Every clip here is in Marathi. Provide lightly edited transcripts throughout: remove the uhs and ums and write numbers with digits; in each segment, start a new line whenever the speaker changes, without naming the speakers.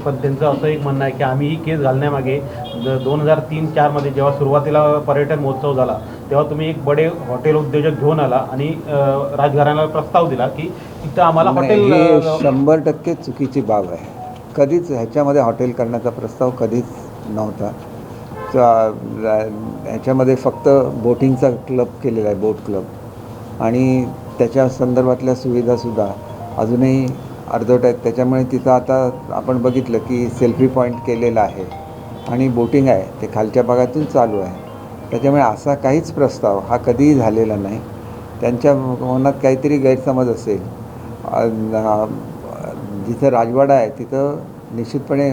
पण त्यांचं असं एक म्हणणं आहे की आम्ही ही केस घालण्यामागे 2003-04 जेव्हा सुरुवातीला पर्यटन महोत्सव झाला तेव्हा तुम्ही एक बडे हॉटेल उद्योजक घेऊन आला आणि राजघराण्याला प्रस्ताव दिला की इथं आम्हाला हॉटेल.
हे 100% चुकीची बाब आहे. कधीच ह्याच्यामध्ये हॉटेल करण्याचा प्रस्ताव कधीच नव्हता. ह्याच्यामध्ये फक्त बोटिंगचा क्लब केलेला आहे, बोट क्लब, आणि त्याच्या संदर्भातल्या सुविधासुद्धा अजूनही अर्धवट आहेत. त्याच्यामुळे तिथं आता आपण बघितलं की सेल्फी पॉईंट केलेला आहे आणि बोटिंग आहे ते खालच्या भागातून चालू आहे. त्याच्यामुळे असा काहीच प्रस्ताव हा कधीही झालेला नाही. त्यांच्या मनात काहीतरी गैरसमज असेल. जिथं राजवाडा आहे तिथं निश्चितपणे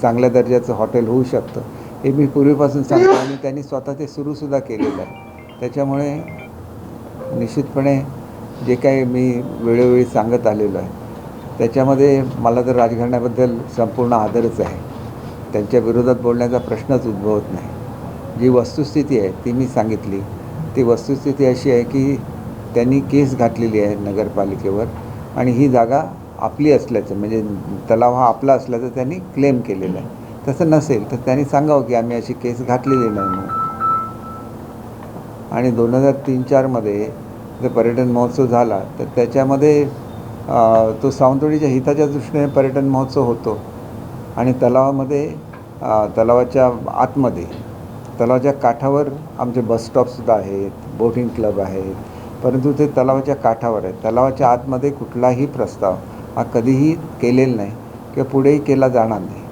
चांगल्या दर्जाचं हॉटेल होऊ शकतं हे मी पूर्वीपासून सांगतो आणि त्यांनी स्वतः ते सुरूसुद्धा केलेलं आहे. त्याच्यामुळे निश्चितपणे जे काही मी वेळोवेळी सांगत आलेलो आहे त्याच्यामध्ये मला तर राजघराण्याबद्दल संपूर्ण आदरच आहे. त्यांच्या विरोधात बोलण्याचा प्रश्नच उद्भवत नाही. जी वस्तुस्थिती आहे ती मी सांगितली. ती वस्तुस्थिती अशी आहे की त्यांनी केस घातलेली आहे नगरपालिकेवर आणि ही जागा आपली असल्याचं, म्हणजे तलाव हा आपला असल्याचं त्यांनी क्लेम केलेलं आहे. तसं नसेल तर त्यांनी सांगावं की आम्ही अशी केस घातलेली नाही म्हणून. आणि 2003-04 जर पर्यटन महोत्सव झाला तर त्याच्यामध्ये तो सावंतवाडीच्या हिताच्या दृष्टीने पर्यटन महोत्सव होतो आणि तलावामध्ये तलावाच्या आतमध्ये तलावाच्या काठावर आमचे बसस्टॉपसुद्धा आहेत, बोटिंग क्लब आहेत, परंतु ते तलावाच्या काठावर आहे. तलावाच्या आतमध्ये कुठलाही प्रस्ताव हा कधीही केलेला नाही किंवा पुढेही केला जाणार नाही.